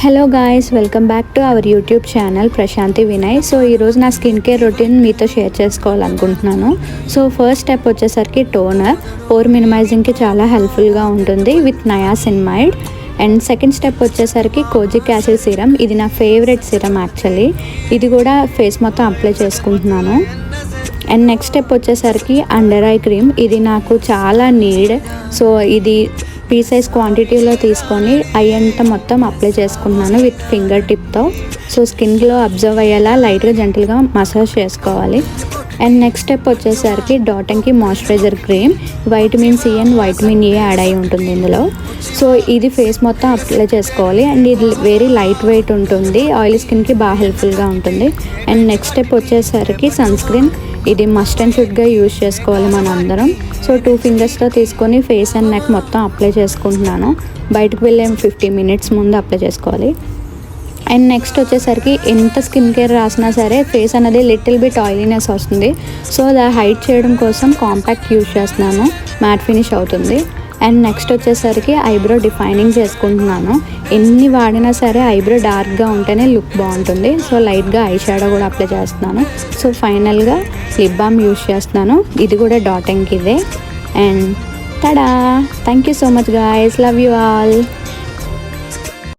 Hello guys, welcome back to our YouTube channel Prashanti Vinay. So ఈరోజు నా skin care routine మీతో share చేసుకోవాలనుకుంటున్నాను. So first step వచ్చేసరికి toner. Pore మినిమైజింగ్కి చాలా హెల్ప్ఫుల్గా ఉంటుంది with niacinamide. And second step వచ్చేసరికి కోజిక్ యాసిడ్ సిరమ్. ఇది నా ఫేవరెట్ సిరమ్ యాక్చువల్లీ. ఇది కూడా ఫేస్ మొత్తం అప్లై చేసుకుంటున్నాను. అండ్ నెక్స్ట్ స్టెప్ వచ్చేసరికి అండర్ ఐ క్రీమ్. ఇది నాకు చాలా నీడ్. సో ఇది పీ సైజ్ క్వాంటిటీలో తీసుకొని ఐ అంతా మొత్తం అప్లై చేసుకుంటున్నాను విత్ ఫింగర్ టిప్తో. సో స్కిన్లో అబ్జర్వ్ అయ్యేలా లైట్గా జెంటల్గా మసాజ్ చేసుకోవాలి. అండ్ నెక్స్ట్ స్టెప్ వచ్చేసరికి డాటన్కి moisturiser cream. Vitamin C and vitamin A add అయి ఉంటుంది ఇందులో. సో ఇది ఫేస్ మొత్తం అప్లై చేసుకోవాలి. అండ్ ఇది వెరీ లైట్ వెయిట్ ఉంటుంది, ఆయిల్ స్కిన్కి బాగా హెల్ప్ఫుల్గా ఉంటుంది. అండ్ నెక్స్ట్ స్టెప్ వచ్చేసరికి సన్ స్క్రీన్. ఇది మస్ట్ అండ్ షుడ్గా యూజ్ చేసుకోవాలి మన అందరం. సో 2 ఫింగర్స్తో తీసుకొని ఫేస్ అండ్ నెక్ మొత్తం అప్లై చేసుకుంటున్నాను. బయటకు వెళ్ళే 15 మినిట్స్ ముందు అప్లై చేసుకోవాలి. అండ్ నెక్స్ట్ వచ్చేసరికి ఎంత స్కిన్ కేర్ రాసినా సరే ఫేస్ అనేది లిటిల్ బిట్ ఆయిలీనెస్ వస్తుంది. సో అది హైడ్ చేయడం కోసం కాంపాక్ట్ యూజ్ చేస్తున్నాను, మ్యాట్ ఫినిష్ అవుతుంది. అండ్ నెక్స్ట్ వచ్చేసరికి ఐబ్రో డిఫైనింగ్ చేసుకుంటున్నాను. ఎన్ని వాడినా సరే ఐబ్రో డార్క్గా ఉంటేనే లుక్ బాగుంటుంది. సో లైట్గా ఐ షాడో కూడా అప్లై చేస్తున్నాను. సో ఫైనల్గా లిప్ బామ్ యూజ్ చేస్తున్నాను. ఇది కూడా డాటన్కి ఇదే. And tada, thank you so much guys, love you all.